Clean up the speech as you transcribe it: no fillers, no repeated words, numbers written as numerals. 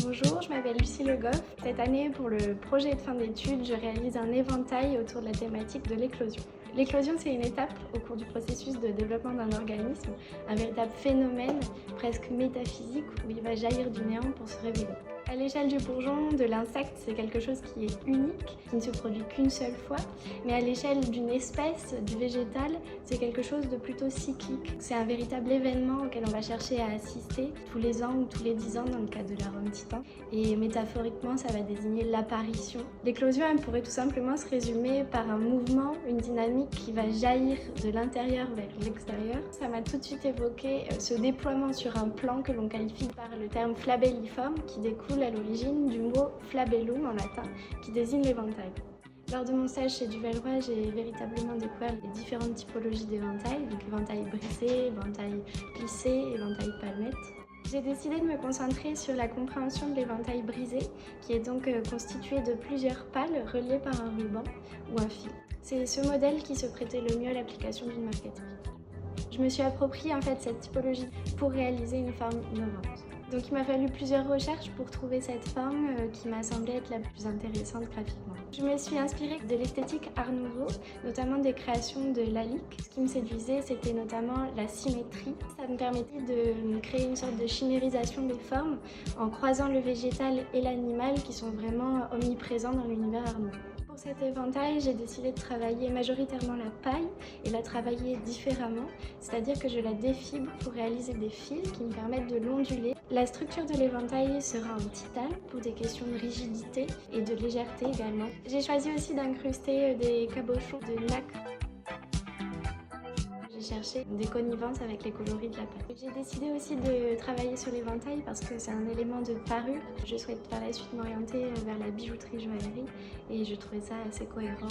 Bonjour, je m'appelle Lucie Le Goff. Cette année, pour le projet de fin d'études, je réalise un éventail autour de la thématique de l'éclosion. L'éclosion, c'est une étape au cours du processus de développement d'un organisme, un véritable phénomène presque métaphysique où il va jaillir du néant pour se révéler. À l'échelle du bourgeon, de l'insecte, c'est quelque chose qui est unique, qui ne se produit qu'une seule fois, mais à l'échelle d'une espèce, du végétal, c'est quelque chose de plutôt cyclique. C'est un véritable événement auquel on va chercher à assister tous les ans ou tous les 10 ans dans le cadre de la Rome Titan. Et métaphoriquement, ça va désigner l'apparition. L'éclosion, elle pourrait tout simplement se résumer par un mouvement, une dynamique qui va jaillir de l'intérieur vers l'extérieur. Ça m'a tout de suite évoqué ce déploiement sur un plan que l'on qualifie par le terme flabelliforme, qui découle à l'origine du mot flabellum en latin, qui désigne l'éventail. Lors de mon stage chez Duvalroy, j'ai véritablement découvert les différentes typologies d'éventail, donc éventail brisé, éventail plissé, éventail palmette. J'ai décidé de me concentrer sur la compréhension de l'éventail brisé, qui est donc constitué de plusieurs pales reliées par un ruban ou un fil. C'est ce modèle qui se prêtait le mieux à l'application d'une marqueterie. Je me suis approprié en fait cette typologie pour réaliser une forme innovante. Donc il m'a fallu plusieurs recherches pour trouver cette forme qui m'a semblé être la plus intéressante graphiquement. Je me suis inspirée de l'esthétique Art Nouveau, notamment des créations de Lalique. Ce qui me séduisait, c'était notamment la symétrie. Ça me permettait de créer une sorte de chimérisation des formes en croisant le végétal et l'animal qui sont vraiment omniprésents dans l'univers Art Nouveau. Pour cet éventail, j'ai décidé de travailler majoritairement la paille et la travailler différemment, c'est-à-dire que je la défibre pour réaliser des fils qui me permettent de l'onduler. La structure de l'éventail sera en titane pour des questions de rigidité et de légèreté également. J'ai choisi aussi d'incruster des cabochons de nacre. J'ai cherché des connivences avec les coloris de la paille. J'ai décidé aussi de travailler sur l'éventail parce que c'est un élément de parure. Je souhaite par la suite m'orienter vers la bijouterie joaillerie et je trouvais ça assez cohérent.